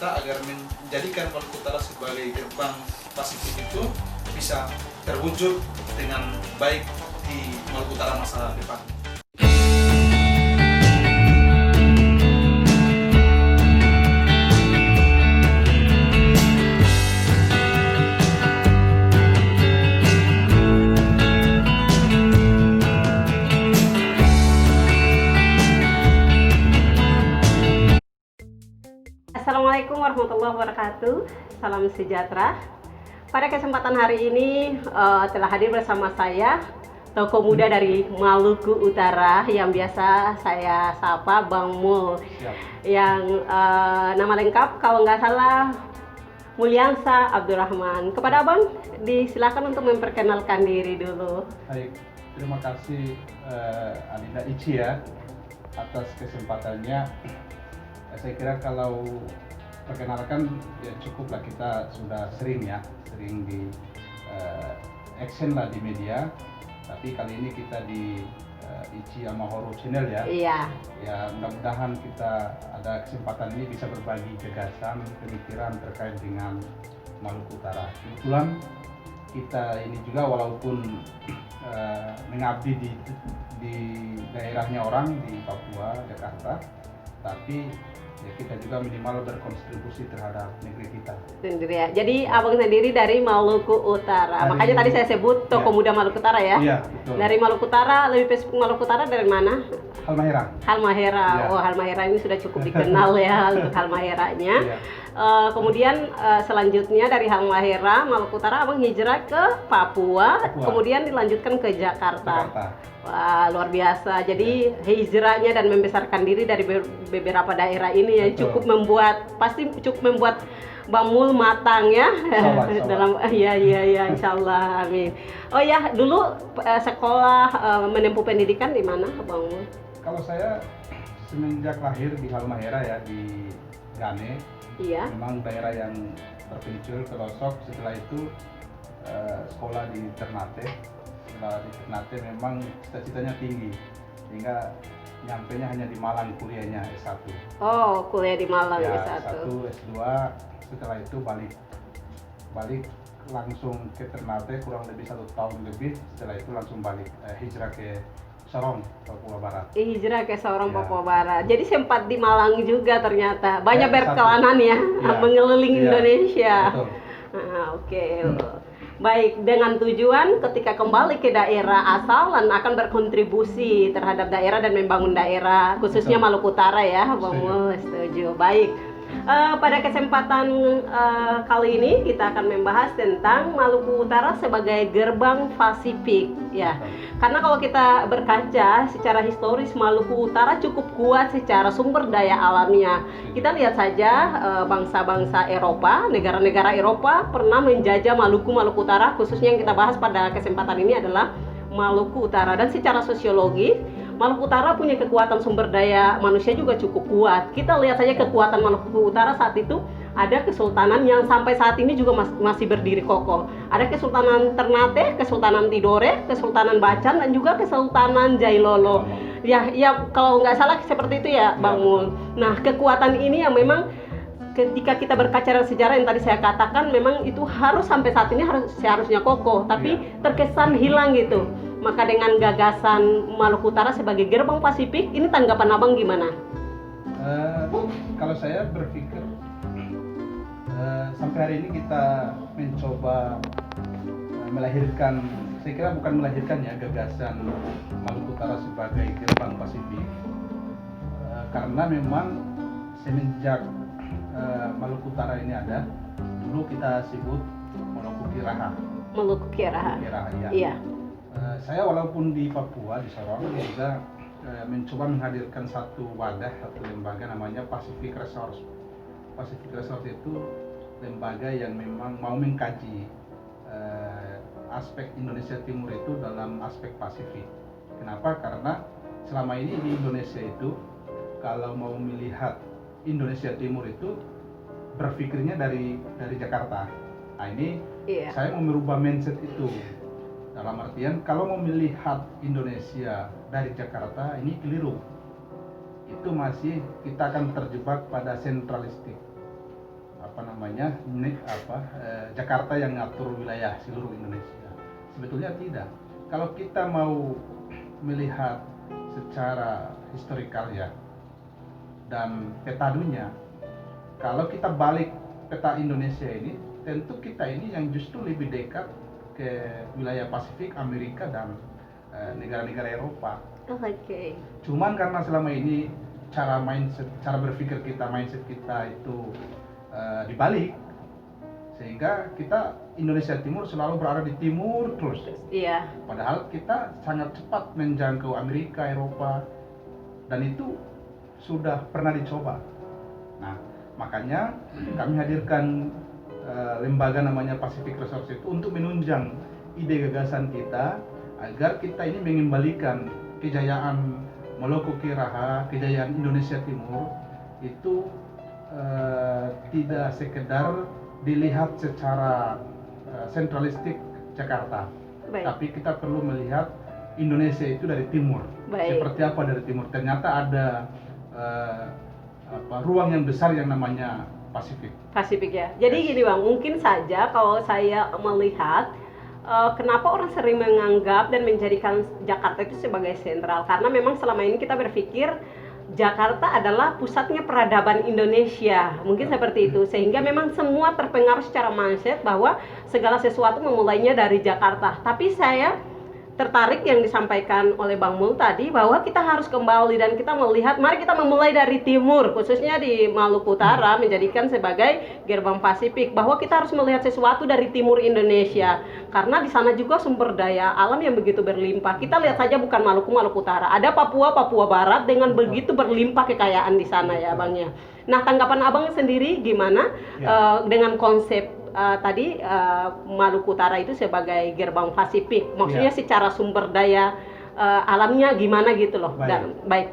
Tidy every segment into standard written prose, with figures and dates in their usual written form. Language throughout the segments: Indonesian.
kita agar menjadikan Maluku Utara sebagai gerbang Pasifik itu bisa terwujud dengan baik di Maluku Utara masa depan. Assalamualaikum warahmatullahi wabarakatuh. Salam sejahtera. Pada kesempatan hari ini telah hadir bersama saya tokoh muda dari Maluku Utara yang biasa saya sapa Bang Mul. Siap. Yang nama lengkap kalau nggak salah Mulyansa Abdurrahman. Kepada Abang disilakan untuk memperkenalkan diri dulu. Baik, terima kasih Alinda Ici ya atas kesempatannya. Saya kira kalau perkenalkan ya cukuplah, kita sudah sering di action lah di media. Tapi kali ini kita di Ici Amahoro Channel ya. Iya. Ya mudah-mudahan kita ada kesempatan ini bisa berbagi gagasan, pemikiran terkait dengan Maluku Utara. Kebetulan kita ini juga walaupun mengabdi di daerahnya orang di Papua, Jakarta, tapi ya kita juga minimal berkontribusi terhadap negeri kita. Sendiri ya. Jadi Abang sendiri dari Maluku Utara. Makanya tadi saya sebut tokoh muda Maluku Utara ya. Iya, betul. Dari Maluku Utara, lebih spesifik Maluku Utara dari mana? Halmahera. Halmahera. Iya. Oh, Halmahera ini sudah cukup dikenal ya untuk Halmaheranya. Iya. Kemudian selanjutnya dari Halmahera, Maluku Utara Abang hijrah ke Papua, kemudian dilanjutkan ke Jakarta. Wah, luar biasa. Jadi hijrahnya dan membesarkan diri dari beberapa daerah ini ya cukup membuat Bang Mul matang ya. Insya Dalam ya insyaallah, amin. Oh ya, dulu sekolah menempuh pendidikan di mana Bang Mul? Kalau saya semenjak lahir di Halmahera ya, di Gane. Iya. Memang daerah yang terpencil, pelosok. Setelah itu sekolah di Ternate. Setelah di Ternate memang cita-citanya tinggi, sehingga nyampenya hanya di Malang kuliahnya S1. Oh, kuliah di Malang Ya, S1. S1, S2. Setelah itu balik langsung ke Ternate kurang lebih 1 tahun lebih. Setelah itu langsung balik hijrah ke Sorong, Papua Barat. Hijrah ke Sorong, Ya. Papua Barat. Jadi sempat di Malang juga ternyata. Banyak berkelana ya, Ya. mengelilingi Ya. Indonesia. Betul. Oke. Baik, dengan tujuan ketika kembali ke daerah asal dan akan berkontribusi terhadap daerah dan membangun daerah, khususnya Betul. Maluku Utara ya, Bang Setuju. Mul. Setuju. Baik. Pada kesempatan kali ini kita akan membahas tentang Maluku Utara sebagai gerbang Pasifik ya. Karena kalau kita berkaca secara historis, Maluku Utara cukup kuat secara sumber daya alamnya. Kita lihat saja bangsa-bangsa Eropa, negara-negara Eropa pernah menjajah Maluku Utara, khususnya yang kita bahas pada kesempatan ini adalah Maluku Utara. Dan secara sosiologis, Maluku Utara punya kekuatan sumber daya manusia juga cukup kuat. Kita lihat saja kekuatan Maluku Utara saat itu, ada kesultanan yang sampai saat ini juga masih berdiri kokoh. Ada Kesultanan Ternate, Kesultanan Tidore, Kesultanan Bacan, dan juga Kesultanan Jailolo. Ya kalau nggak salah seperti itu ya, Bang Mul. Nah, kekuatan ini yang memang ketika kita berkaca dari sejarah yang tadi saya katakan, memang itu harus sampai saat ini seharusnya kokoh, tapi terkesan hilang gitu. Maka dengan gagasan Maluku Utara sebagai gerbang Pasifik, ini tanggapan Abang gimana? Kalau saya berpikir sampai hari ini kita mencoba melahirkan, saya kira bukan melahirkan ya, gagasan Maluku Utara sebagai gerbang Pasifik, karena memang semenjak Maluku Utara ini ada, dulu kita sebut Maluku Kiraha. Maluku Kiraha. Ya. Iya. Saya walaupun di Papua, di Sorong, juga mencoba menghadirkan satu wadah, satu lembaga namanya Pacific Resource. Pacific Resource itu lembaga yang memang mau mengkaji aspek Indonesia Timur itu dalam aspek Pasifik. Kenapa? Karena selama ini di Indonesia itu, kalau mau melihat Indonesia Timur itu berpikirnya dari Jakarta. Nah ini saya mau merubah mindset itu. Dalam artian kalau mau melihat Indonesia dari Jakarta ini keliru. Itu masih kita akan terjebak pada sentralistik. Jakarta yang ngatur wilayah seluruh Indonesia. Sebetulnya tidak. Kalau kita mau melihat secara historikal ya dan peta dunia, kalau kita balik peta Indonesia ini, tentu kita ini yang justru lebih dekat ke wilayah Pasifik, Amerika dan negara-negara Eropa. Oke. Cuman karena selama ini cara berpikir kita, mindset kita itu dibalik, sehingga kita Indonesia Timur selalu berada di timur terus. Iya. Padahal kita sangat cepat menjangkau Amerika, Eropa, dan itu sudah pernah dicoba. Nah, makanya kami hadirkan lembaga namanya Pacific Resource itu untuk menunjang ide gagasan kita agar kita ini mengembalikan kejayaan Molucco Kiraha, kejayaan Indonesia Timur itu tidak sekedar dilihat secara sentralistik Jakarta. Baik. Tapi kita perlu melihat Indonesia itu dari timur. Baik. Seperti apa dari timur? Ternyata ada ruang yang besar yang namanya Pasifik. Pasifik ya. Jadi gini Bang, mungkin saja kalau saya melihat kenapa orang sering menganggap dan menjadikan Jakarta itu sebagai sentral, karena memang selama ini kita berpikir Jakarta adalah pusatnya peradaban Indonesia, mungkin seperti itu, sehingga memang semua terpengaruh secara mindset bahwa segala sesuatu memulainya dari Jakarta. Tapi saya tertarik yang disampaikan oleh Bang Mul tadi, bahwa kita harus kembali dan kita melihat, mari kita memulai dari timur, khususnya di Maluku Utara, menjadikan sebagai gerbang Pasifik, bahwa kita harus melihat sesuatu dari timur Indonesia, karena di sana juga sumber daya alam yang begitu berlimpah. Kita lihat saja bukan Maluku Utara, ada Papua Barat dengan begitu berlimpah kekayaan di sana ya Bang ya. Nah, tanggapan Abang sendiri gimana dengan konsep tadi Maluku Utara itu sebagai gerbang Pasifik, maksudnya secara sumber daya alamnya gimana gitu loh. Baik.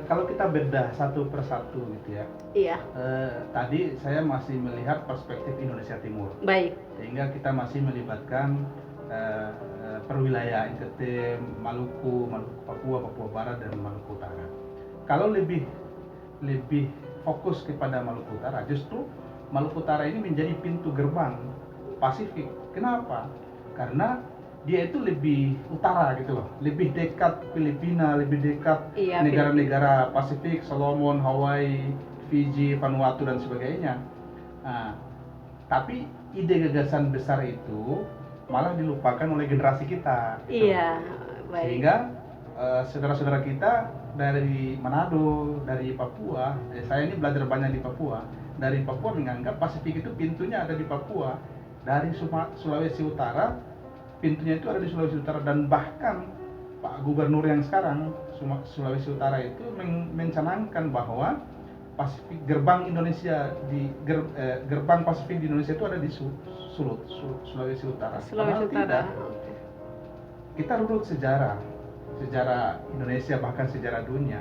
Kalau kita bedah satu persatu gitu ya. Iya. Tadi saya masih melihat perspektif Indonesia Timur. Baik. Sehingga kita masih melibatkan perwilayah NTT, Maluku, Papua Barat dan Maluku Utara. Kalau lebih fokus kepada Maluku Utara, justru Maluku Utara ini menjadi pintu gerbang Pasifik. Kenapa? Karena dia itu lebih utara gitu loh, lebih dekat Filipina, lebih dekat negara-negara Pasifik, Solomon, Hawaii, Fiji, Vanuatu dan sebagainya. Nah, tapi ide gagasan besar itu malah dilupakan oleh generasi kita. Gitu. Iya, baik. Sehingga saudara-saudara kita dari Manado, dari Papua, saya ini belajar banyak di Papua. Dari Papua menganggap Pasifik itu pintunya ada di Papua, dari Sulawesi Utara pintunya itu ada di Sulawesi Utara, dan bahkan Pak Gubernur yang sekarang Sulawesi Utara itu mencanangkan bahwa Pasifik gerbang Indonesia gerbang Pasifik di Indonesia itu ada di Sulut, Sulawesi Utara. Sulawesi Utara. Tidak. Kita runut sejarah Indonesia, bahkan sejarah dunia.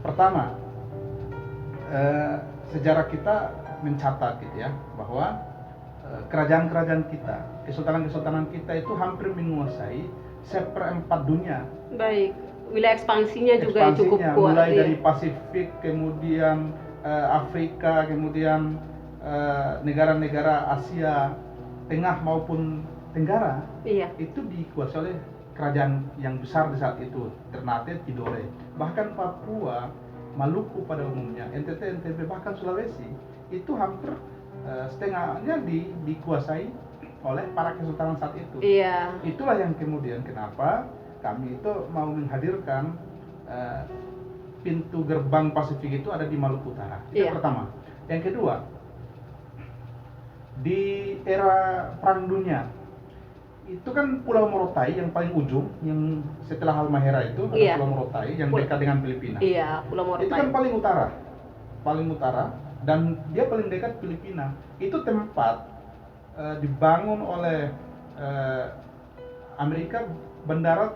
Pertama, sejarah kita mencatat gitu ya, bahwa kerajaan-kerajaan kita, kesultanan-kesultanan kita itu hampir menguasai seperempat dunia. Baik, wilayah ekspansinya juga cukup kuat. Mulai dari Pasifik, kemudian Afrika, kemudian negara-negara Asia Tengah maupun Tenggara. Iya. Itu dikuasai oleh kerajaan yang besar di saat itu, Ternate, Tidore. Bahkan Papua, Maluku pada umumnya, NTT, NTB, bahkan Sulawesi itu hampir setengahnya dikuasai oleh para kesultanan saat itu. Iya. Itulah yang kemudian kenapa kami itu mau menghadirkan pintu gerbang Pasifik itu ada di Maluku Utara. Itu yang pertama. Yang kedua, di era Perang Dunia itu kan Pulau Morotai yang paling ujung, yang setelah Halmahera itu ada Pulau Morotai yang dekat dengan Filipina. Iya, Pulau Morotai. Itu kan paling utara, dan dia paling dekat Filipina. Itu tempat dibangun oleh Amerika bandara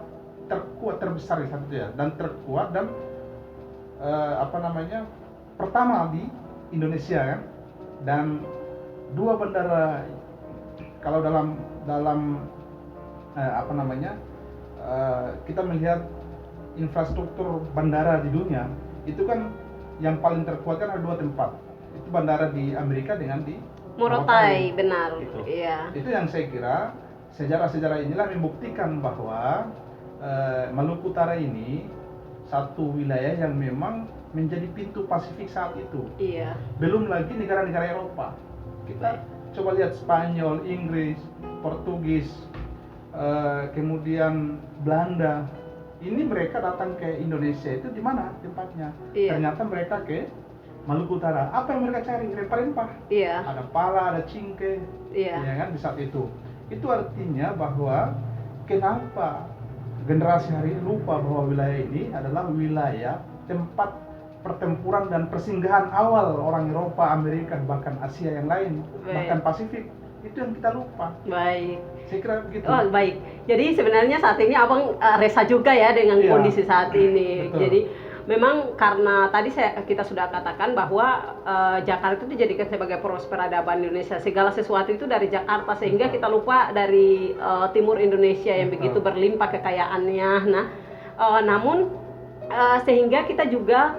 terbesar di saat itu ya, dan terkuat dan pertama di Indonesia kan, dan dua bandara kalau dalam kita melihat infrastruktur bandara di dunia itu kan yang paling terkuat kan ada dua tempat, itu bandara di Amerika dengan di Morotai, benar. Gitu. Iya. Itu yang saya kira sejarah-sejarah inilah membuktikan bahwa Maluku Utara ini satu wilayah yang memang menjadi pintu Pasifik saat itu. Iya. Belum lagi negara-negara Eropa. Kita coba lihat Spanyol, Inggris, Portugis, kemudian Belanda. Ini mereka datang ke Indonesia itu di mana tempatnya? Iya. Ternyata mereka ke Maluku Utara. Apa yang mereka cari? Rempah-rempah. Iya. Ada pala, ada cingke, Iya. ya kan di saat itu. Itu artinya bahwa kenapa generasi hari ini lupa bahwa wilayah ini adalah wilayah tempat pertempuran dan persinggahan awal orang Eropa, Amerika, bahkan Asia yang lain, bahkan Pasifik. Itu yang kita lupa. Baik. Saya kira begitu. Oh, baik. Jadi sebenarnya saat ini Abang resah juga ya dengan Iya. kondisi saat ini. Betul. Jadi memang karena tadi kita sudah katakan bahwa Jakarta itu dijadikan sebagai poros peradaban Indonesia. Segala sesuatu itu dari Jakarta, sehingga kita lupa dari timur Indonesia yang begitu berlimpah kekayaannya. Nah, namun sehingga kita juga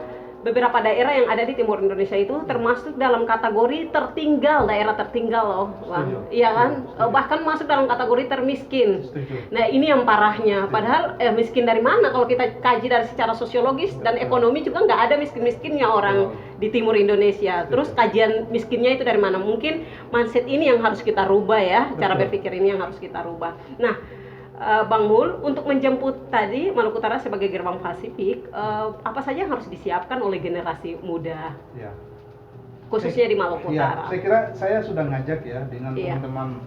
beberapa daerah yang ada di timur Indonesia itu termasuk dalam kategori tertinggal, daerah tertinggal loh, Bang. Setuju. Iya kan? Setuju. Bahkan masuk dalam kategori termiskin. Setuju. Nah, ini yang parahnya. Padahal miskin dari mana kalau kita kaji dari secara sosiologis dan ekonomi juga nggak ada miskin-miskinnya orang di timur Indonesia. Terus kajian miskinnya itu dari mana? Mungkin mindset ini yang harus kita rubah ya, cara berpikir ini yang harus kita rubah. Nah, Bang Mul, untuk menjemput tadi Maluku Utara sebagai gerbang Pasifik, apa saja yang harus disiapkan oleh generasi muda, Ya. khususnya di Maluku Utara? Saya kira saya sudah ngajak ya dengan Iya. teman-teman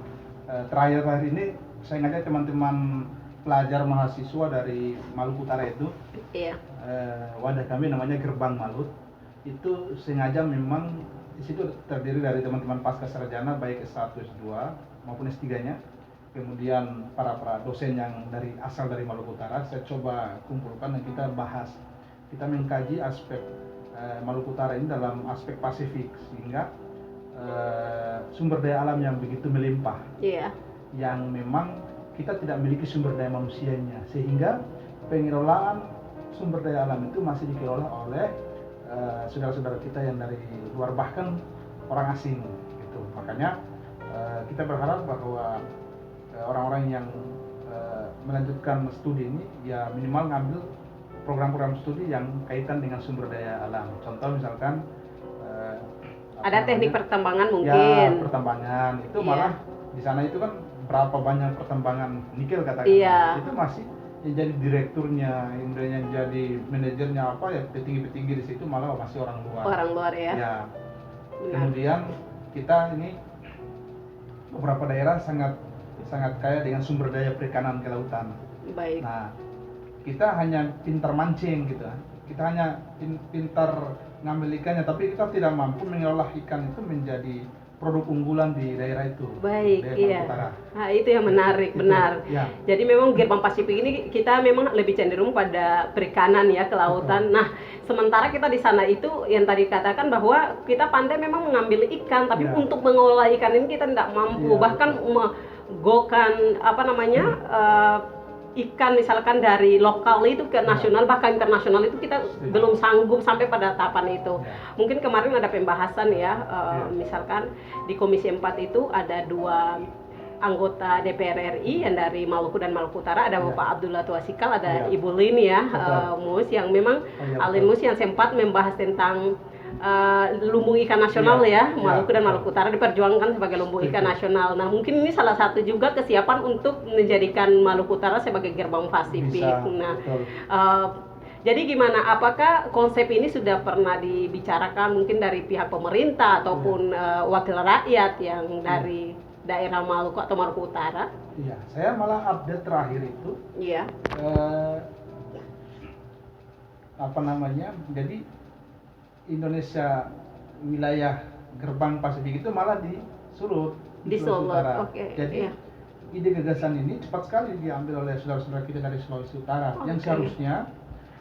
terakhir ini saya ngajak teman-teman pelajar mahasiswa dari Maluku Utara itu, Iya. wadah kami namanya Gerbang Malut. Itu sengaja memang di situ terdiri dari teman-teman pasca sarjana baik S1, S2 maupun S3-nya. Kemudian para dosen yang asal dari Maluku Utara saya coba kumpulkan dan kita bahas. Kita mengkaji aspek Maluku Utara ini dalam aspek Pasifik, sehingga sumber daya alam yang begitu melimpah, Iya. yang memang kita tidak memiliki sumber daya manusianya, sehingga pengelolaan sumber daya alam itu masih dikelola oleh saudara-saudara kita yang dari luar, bahkan orang asing gitu. Makanya kita berharap bahwa orang-orang yang melanjutkan studi ini ya minimal ngambil program-program studi yang kaitan dengan sumber daya alam. Contoh misalkan Ada teknik pertambangan ya, mungkin. pertambangan itu Iya. malah di sana itu kan berapa banyak pertambangan nikel katakan. Iya. Itu masih yang jadi direkturnya, yang jadi manajernya apa ya, petinggi-petinggi di situ malah masih orang luar. Orang luar ya. Ya. Benar. Kemudian kita ini beberapa daerah sangat kaya dengan sumber daya perikanan kelautan. Baik. Nah, kita hanya pintar mancing gitu. Kita hanya pintar ngambil ikannya, tapi kita tidak mampu mengolah ikan itu menjadi produk unggulan di daerah itu. Baik, daerah iya. Maluku Utara. Nah, itu yang menarik, Itu, benar. ya. Jadi memang gerbang Pasifik ini kita memang lebih cenderung pada perikanan ya, kelautan. Nah, sementara kita di sana itu yang tadi katakan bahwa kita pandai memang mengambil ikan, tapi Ya. untuk mengolah ikan ini kita tidak mampu. Ya, Bahkan menggokan apa namanya ikan misalkan dari lokal itu ke nasional bahkan internasional itu kita belum sanggup sampai pada tahapan itu. Mungkin kemarin ada pembahasan ya, misalkan di Komisi 4 itu ada 2 anggota DPR RI yang dari Maluku dan Maluku Utara, ada Bapak Abdullah Tuasikal, ada Ibu Lin ya, Mus yang memang Alin Mus yang sempat membahas tentang lumbung ikan nasional ya, Maluku dan Maluku Utara diperjuangkan sebagai lumbung ikan nasional. Nah, mungkin ini salah satu juga kesiapan untuk menjadikan Maluku Utara sebagai gerbang Pasifik. Nah, jadi gimana? Apakah konsep ini sudah pernah dibicarakan mungkin dari pihak pemerintah ataupun wakil rakyat yang dari daerah Maluku atau Maluku Utara? Iya, saya malah update terakhir itu. Iya. Apa namanya? Jadi Indonesia wilayah gerbang Pasifik itu malah di Sulut, Di Sulawesi Sulut, Utara. oke, Jadi iya. ide gagasan ini cepat sekali diambil oleh saudara-saudara kita dari Sulawesi Utara. Yang seharusnya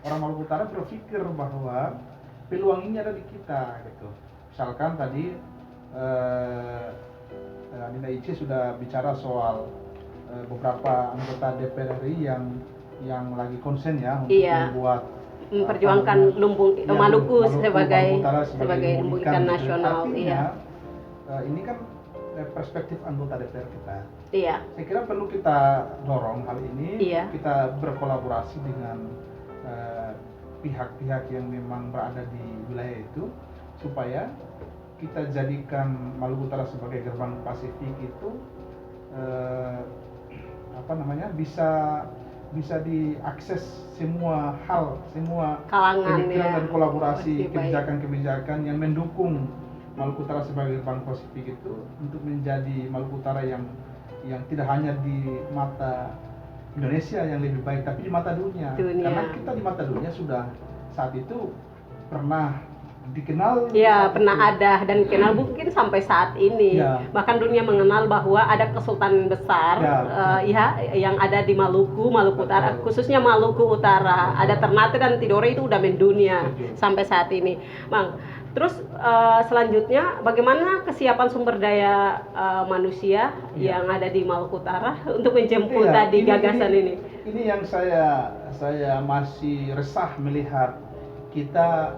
orang Maluku Utara berpikir bahwa peluang ini ada di kita gitu. Misalkan tadi Adinda Ici sudah bicara soal beberapa anggota DPR RI yang lagi konsen ya untuk membuat memperjuangkan Maluku sebagai lumbung ikan nasional. Artinya, Iya. Ini kan perspektif anggota DPR kita. Iya. Saya kira perlu kita dorong hal ini. Iya. Kita berkolaborasi dengan pihak-pihak yang memang berada di wilayah itu supaya kita jadikan Maluku Utara sebagai gerbang Pasifik itu bisa diakses semua hal, semua Kalangan pemikiran ya. dan kolaborasi Oke, baik. kebijakan-kebijakan yang mendukung Maluku Utara sebagai gerbang Pasifik itu untuk menjadi Maluku Utara yang tidak hanya di mata Indonesia yang lebih baik, tapi di mata dunia. Karena kita di mata dunia sudah saat itu pernah dikenal. Ya, pernah ada dan dikenal mungkin sampai saat ini. Ya. Bahkan dunia mengenal bahwa ada kesultanan besar yang ada di Maluku Utara, khususnya Maluku Utara. Ada Ternate dan Tidore itu udah mendunia sampai saat ini. Bang, terus selanjutnya bagaimana kesiapan sumber daya manusia yang ada di Maluku Utara untuk menjemput tadi gagasan ini? Ini yang saya masih resah melihat kita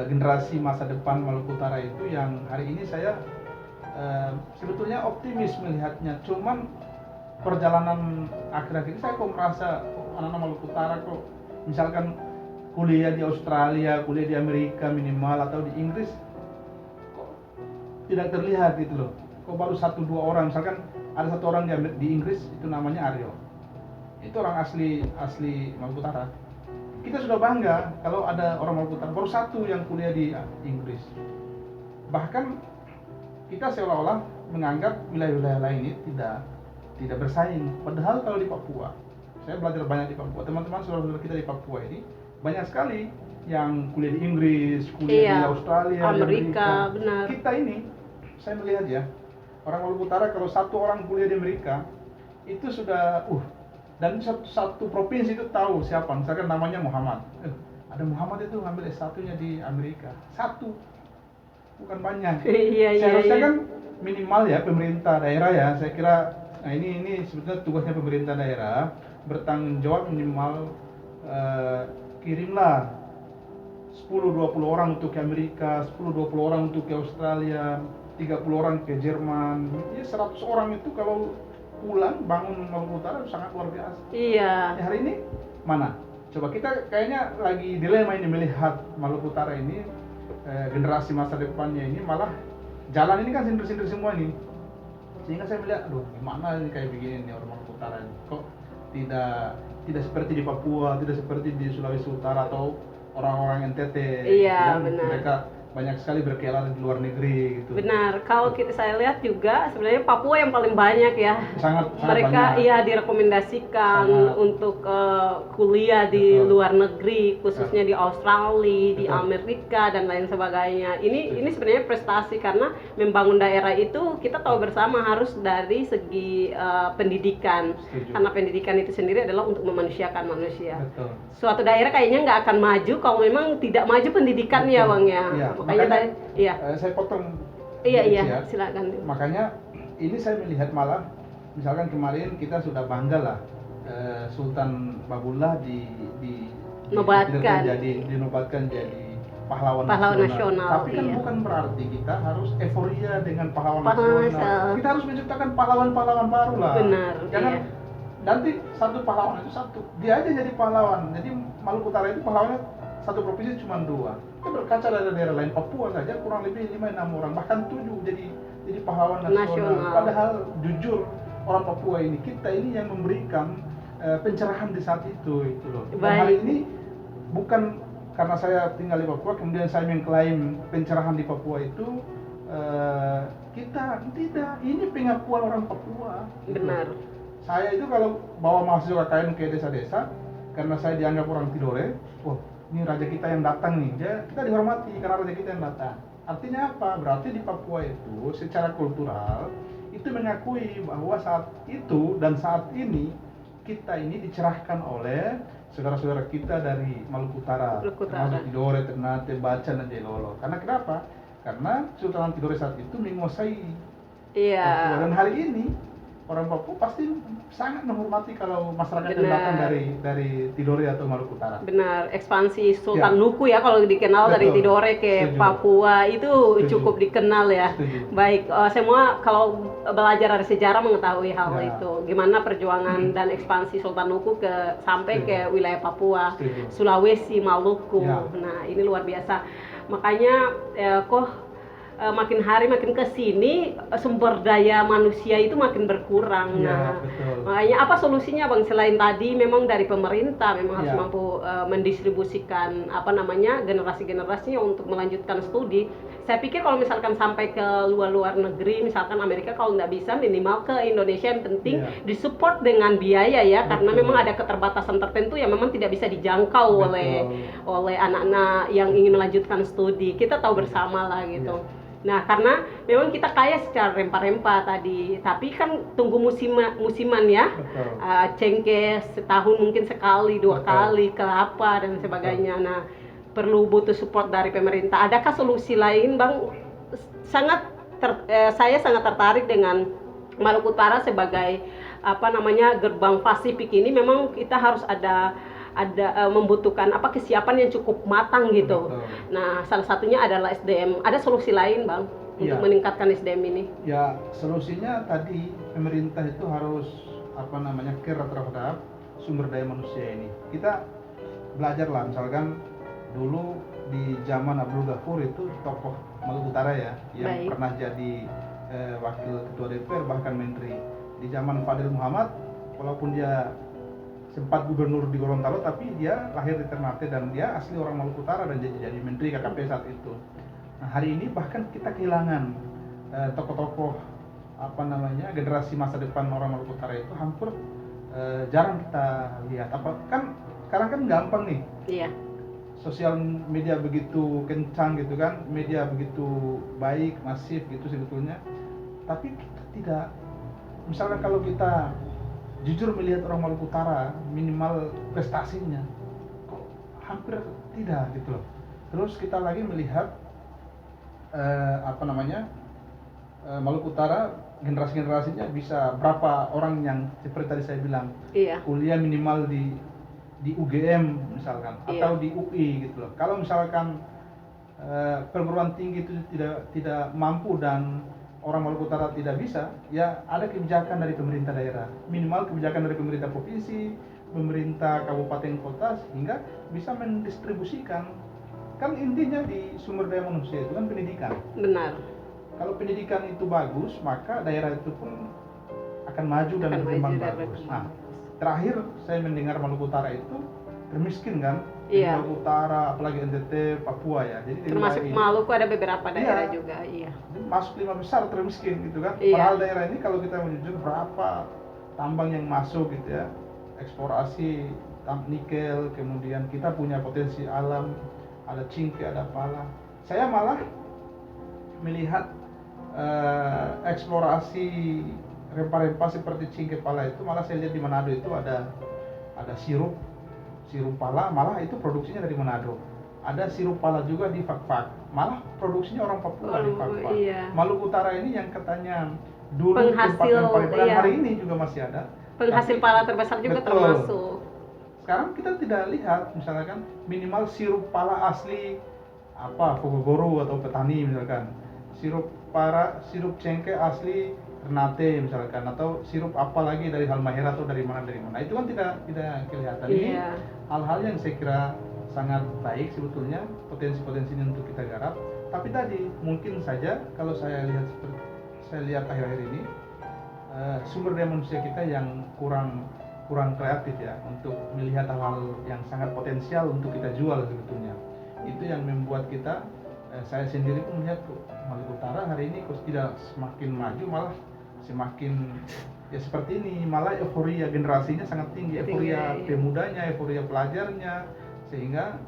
generasi masa depan Maluku Utara itu yang hari ini saya sebetulnya optimis melihatnya. Cuman perjalanan akhir-akhir ini saya kok merasa anak-anak Maluku Utara kok misalkan kuliah di Australia, kuliah di Amerika minimal atau di Inggris kok tidak terlihat gitu loh. Kok baru 1-2 orang, misalkan ada 1 orang di Inggris itu namanya Aryo. Itu orang asli Maluku Utara. Kita sudah bangga kalau ada orang Maluku Utara, baru 1 yang kuliah di Inggris. Bahkan kita seolah-olah menganggap wilayah-wilayah lain ini tidak bersaing. Padahal kalau di Papua, saya belajar banyak di Papua. Teman-teman saudara-saudara kita di Papua ini banyak sekali yang kuliah di Inggris, kuliah di Australia, Amerika, benar. Kita ini, saya melihat ya, orang Maluku Utara kalau 1 orang kuliah di Amerika itu sudah dan satu provinsi itu tahu siapa, misalkan namanya Muhammad. Ada Muhammad itu ngambil S1-nya di Amerika. 1, bukan banyak. Seharusnya kan minimal ya pemerintah daerah ya. Saya kira ini sebetulnya tugasnya pemerintah daerah bertanggung jawab minimal kirimlah 10-20 orang untuk ke Amerika, 10-20 orang untuk ke Australia, 30 orang ke Jerman. Ya 100 orang itu kalau pulang bangun Maluku Utara sangat luar biasa. Iya. Hari ini mana? Coba kita kayaknya lagi dilema ini melihat Maluku Utara ini generasi masa depannya ini malah jalan ini kan sindir-sindir semua ini. Sehingga saya melihat, gimana ini kayak begini nih orang Maluku Utara ini. Kok tidak seperti di Papua, tidak seperti di Sulawesi Utara atau orang-orang NTT. Iya, yang benar. Mereka banyak sekali berkelana di luar negeri gitu. Benar. Kalau saya lihat juga sebenarnya Papua yang paling banyak ya. Sangat mereka banyak. Direkomendasikan untuk kuliah di luar negeri, khususnya di Australia, di Amerika dan lain sebagainya. Ini sebenarnya prestasi karena membangun daerah itu kita tahu bersama harus dari segi pendidikan. Karena pendidikan itu sendiri adalah untuk memanusiakan manusia. Betul. Suatu daerah kayaknya nggak akan maju kalau memang tidak maju pendidikannya, Bang ya. Iya. Makanya saya potong. Iya, silakan. Makanya ini saya melihat malah misalkan kemarin kita sudah bangga lah Sultan Babullah dinobatkan jadi pahlawan nasional. Tapi kan bukan berarti kita harus euforia dengan pahlawan nasional. Kita harus menciptakan pahlawan-pahlawan baru lah. Benar. Jangan nanti satu pahlawan itu dia aja jadi pahlawan. Jadi Maluku Utara itu pahlawannya satu provinsi cuma 2. Kita berkaca dari daerah lain, Papua saja kurang lebih 5-6 orang, bahkan 7 jadi pahlawan nasional. Padahal jujur orang Papua ini, kita ini yang memberikan pencerahan di saat itu loh. Dan hari ini bukan karena saya tinggal di Papua kemudian saya mengklaim pencerahan di Papua itu kita tidak, ini pengakuan orang Papua. Benar. Saya itu kalau bawa mahasiswa KKN ke desa-desa karena saya dianggap orang Tidore, ini raja kita yang datang nih, kita dihormati karena raja kita yang datang. Artinya apa? Berarti di Papua itu secara kultural itu mengakui bahwa saat itu dan saat ini kita ini dicerahkan oleh saudara-saudara kita dari Maluku Utara, termasuk Tidore, Ternate, Bacan, dan Jailolo. Karena kenapa? Karena Sultan Tidore saat itu menguasai Papua. Dan hari ini orang Papua pasti sangat menghormati kalau masyarakat yang Benar. datang dari Tidore atau Maluku Utara. Benar, ekspansi Sultan Ya. Nuku ya kalau dikenal dari Betul. Tidore ke Setuju. Papua itu Setuju. cukup dikenal ya. Setuju. Baik, semua kalau belajar dari sejarah mengetahui hal Ya. itu, gimana perjuangan dan ekspansi Sultan Nuku sampai Setuju. ke wilayah Papua, Setuju. Sulawesi, Maluku. Ya. Nah, ini luar biasa. Makanya kok makin hari makin ke sini sumber daya manusia itu makin berkurang. Iya, Nah, betul. makanya apa solusinya Bang selain tadi memang dari pemerintah memang harus Iya. mampu mendistribusikan apa namanya generasi-generasinya untuk melanjutkan studi. Saya pikir kalau misalkan sampai ke luar negeri, misalkan Amerika, kalau nggak bisa minimal ke Indonesia, yang penting Iya. disupport dengan biaya ya, karena Betul. memang ada keterbatasan tertentu yang memang tidak bisa dijangkau Betul. oleh anak-anak yang ingin melanjutkan studi. Kita tahu bersama lah gitu. Nah, karena memang kita kaya secara rempah-rempah tadi, tapi kan tunggu musiman ya. Betul. Cengkeh setahun mungkin sekali, 2 Betul. kali, kelapa dan sebagainya. Nah, perlu butuh support dari pemerintah. Adakah solusi lain, Bang? Saya sangat tertarik dengan Maluku Utara sebagai apa namanya gerbang Pasifik ini. Memang kita harus ada membutuhkan kesiapan yang cukup matang gitu. Betul. Nah, salah satunya adalah SDM. Ada solusi lain, Bang, untuk Iya. meningkatkan SDM ini? Ya, solusinya tadi pemerintah itu harus care terhadap sumber daya manusia ini. Kita belajar lah, misalkan dulu di zaman Abdul Ghafur itu tokoh Maluku Utara ya, yang Baik. pernah jadi wakil ketua DPR bahkan menteri. Di zaman Fadil Muhammad, walaupun dia sempat gubernur di Gorontalo, tapi dia lahir di Ternate dan dia asli orang Maluku Utara dan jadi menteri KKP saat itu. Nah, hari ini bahkan kita kehilangan tokoh-tokoh generasi masa depan orang Maluku Utara itu hampir jarang kita lihat. Sekarang kan gampang nih, Iya. sosial media begitu kencang gitu kan, media begitu baik, masif gitu sebetulnya, tapi kita tidak, misalkan kalau kita jujur melihat orang Maluku Utara, minimal prestasinya kok hampir tidak gitu loh. Terus kita lagi melihat Maluku Utara generasi-generasinya bisa berapa orang yang seperti tadi saya bilang Iya. kuliah minimal di UGM misalkan, Iya. atau di UI gitu loh. Kalau misalkan perguruan tinggi itu tidak mampu dan orang Maluku Utara tidak bisa, ya ada kebijakan dari pemerintah daerah, minimal kebijakan dari pemerintah provinsi, pemerintah kabupaten kota, sehingga bisa mendistribusikan. Kan intinya di sumber daya manusia itu kan pendidikan. Benar. Kalau pendidikan itu bagus, maka daerah itu pun akan maju dan Akan berkembang maju dan bagus. berkembang. Nah, terakhir saya mendengar Maluku Utara itu termiskin kan? Iya. Maluku Utara, apalagi NTT, Papua ya. Jadi di Termasuk wilayah ini Maluku ada beberapa daerah Iya. juga, iya. masuk 5 besar termiskin gitu kan. Iya. Padahal daerah ini kalau kita menunjuk berapa tambang yang masuk gitu ya, eksplorasi nikel, kemudian kita punya potensi alam, ada cingke, ada pala. Saya malah melihat eksplorasi rempah-rempah seperti cingke, pala itu malah saya lihat di Manado itu ada sirup pala, malah itu produksinya dari Manado. Ada sirup pala juga di Fakfak, malah produksinya orang Papua di Fakfak. Iya. Maluku Utara ini yang katanya dulu tempat Penghasil, yang paling iya. hari ini juga masih ada. Penghasil Tapi pala terbesar juga Betul. termasuk. sekarang kita tidak lihat misalkan minimal sirup pala asli Fogogoro atau petani misalkan, sirup cengkeh asli Ternate misalkan, atau sirup apa lagi dari Halmahera atau dari mana, itu kan tidak kelihatan. Ini Iya. hal-hal yang saya kira sangat baik sebetulnya, potensi-potensinya untuk kita garap. Tapi tadi mungkin saja kalau saya lihat akhir-akhir ini sumber daya manusia kita yang kurang kreatif ya untuk melihat hal-hal yang sangat potensial untuk kita jual sebetulnya. Itu yang membuat kita, saya sendiri pun melihat Maluku Utara hari ini kok tidak semakin maju, malah semakin ya seperti ini, malah euforia generasinya sangat tinggi, euforia Iya. pemudanya, euforia pelajarnya, sehingga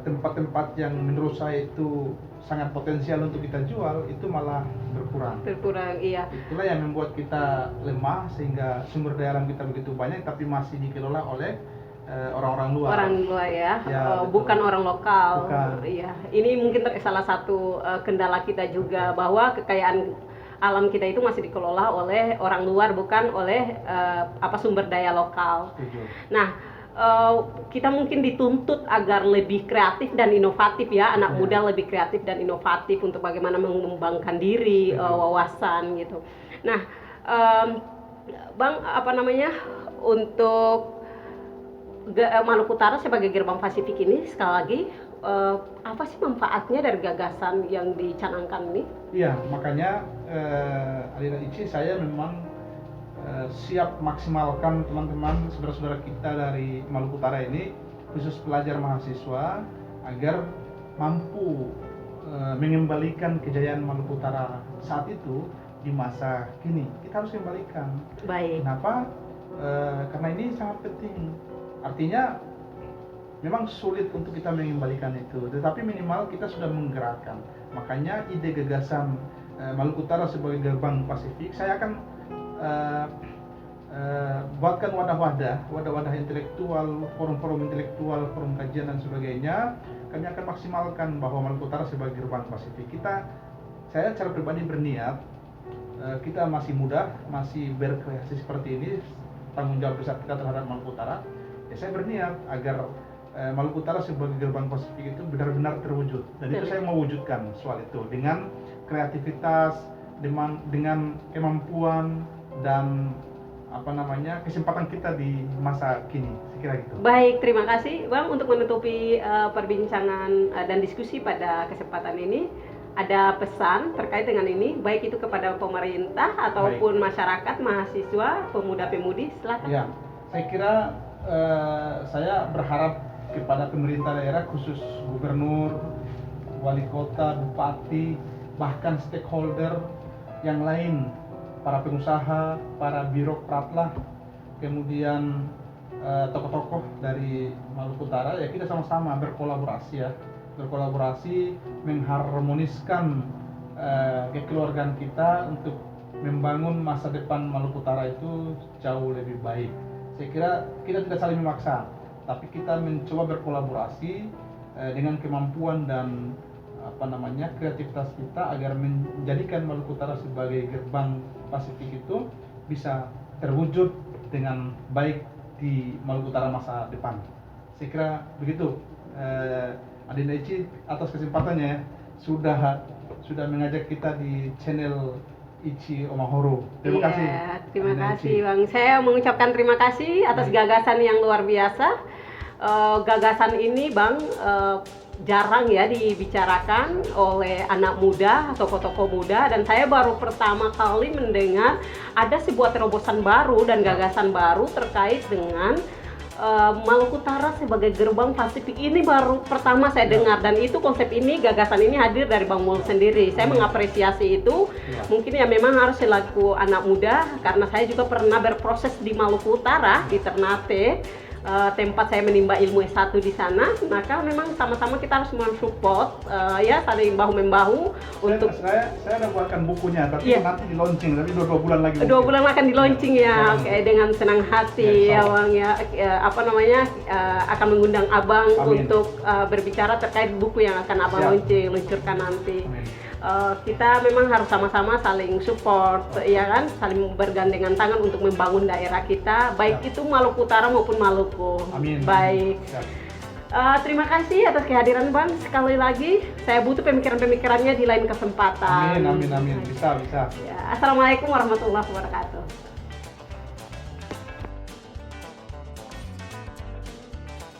tempat-tempat yang menurut saya itu sangat potensial untuk kita jual itu malah berkurang. Iya. Itulah yang membuat kita lemah, sehingga sumber daya alam kita begitu banyak tapi masih dikelola oleh orang-orang luar. Orang luar ya, Ya, betul. bukan orang lokal. Bukan. Iya, ini mungkin salah satu kendala kita juga bahwa kekayaan alam kita itu masih dikelola oleh orang luar, bukan oleh sumber daya lokal. Setuju. Nah, kita mungkin dituntut agar lebih kreatif dan inovatif ya, anak Ya. muda lebih kreatif dan inovatif untuk bagaimana mengembangkan diri, wawasan gitu. Nah, Bang, untuk Maluku Utara sebagai gerbang Pasifik ini sekali lagi apa sih manfaatnya dari gagasan yang dicanangkan ini? Iya, makanya Alina Ici, saya memang siap maksimalkan teman-teman saudara-saudara kita dari Maluku Utara ini, khusus pelajar mahasiswa, agar mampu mengembalikan kejayaan Maluku Utara saat itu di masa kini. Kita harus kembalikan. Baik. Kenapa? Karena ini sangat penting. Artinya memang sulit untuk kita mengembalikan itu, tetapi minimal kita sudah menggerakkan. Makanya ide gagasan Maluku Utara sebagai gerbang Pasifik, saya akan buatkan wadah-wadah intelektual, forum-forum intelektual, forum kajian dan sebagainya. Kami akan maksimalkan bahwa Maluku Utara sebagai gerbang Pasifik. Saya secara pribadi berniat, kita masih muda, masih berkreasi seperti ini, tanggung jawab besar kita terhadap Maluku Utara. Ya, saya berniat agar Maluku Utara sebagai gerbang Pasifik itu benar-benar terwujud, dan itu saya mewujudkan soal itu dengan kreativitas, dengan kemampuan dan kesempatan kita di masa kini, saya kira gitu. Baik, terima kasih Bang untuk menutupi perbincangan dan diskusi pada kesempatan ini. Ada pesan terkait dengan ini, baik itu kepada pemerintah ataupun masyarakat, mahasiswa, pemuda-pemudi, silakan. Ya, saya kira saya berharap kepada pemerintah daerah, khusus gubernur, wali kota, bupati, bahkan stakeholder yang lain, para pengusaha, para birokrat lah, kemudian tokoh-tokoh dari Maluku Utara, ya kita sama-sama berkolaborasi mengharmoniskan kekeluargaan kita untuk membangun masa depan Maluku Utara itu jauh lebih baik. Saya kira kita tidak saling memaksa, tapi kita mencoba berkolaborasi dengan kemampuan dan kreativitas kita agar menjadikan Maluku Utara sebagai gerbang Pasifik itu bisa terwujud dengan baik di Maluku Utara masa depan. Saya kira begitu. Adinda Ici, atas kesempatannya sudah mengajak kita di channel Ici Omahoro. Terima kasih. Terima Adinda kasih Ici. Bang. Saya mengucapkan terima kasih atas gagasan yang luar biasa. Gagasan ini Bang jarang ya dibicarakan oleh anak muda, tokoh-tokoh muda, dan saya baru pertama kali mendengar ada sebuah terobosan baru dan gagasan baru terkait dengan Maluku Utara sebagai gerbang Pasifik. Ini baru pertama saya dengar, dan itu konsep ini, gagasan ini hadir dari Bang Mul sendiri. Saya mengapresiasi itu. Mungkin ya memang harus selaku anak muda, karena saya juga pernah berproses di Maluku Utara, di Ternate, tempat saya menimba ilmu S1 di sana. Maka memang sama-sama kita harus mensupport, ya saling bahu-membahu untuk. Saya udah buatkan bukunya, tapi nanti di launching, tapi 2 bulan lagi. 2 bulan akan di launching ya. Oke, dengan senang hati ya Bang ya. Akan mengundang Abang untuk berbicara terkait buku yang akan Abang luncurkan nanti. Kita memang harus sama-sama saling support, ya kan, saling bergandengan tangan untuk membangun daerah kita, baik itu Maluku Utara maupun Maluku. Amin. Baik. Terima kasih atas kehadiran Bang. Sekali lagi, saya butuh pemikiran-pemikirannya di lain kesempatan. Amin. Bisa. Ya, Assalamualaikum warahmatullahi wabarakatuh.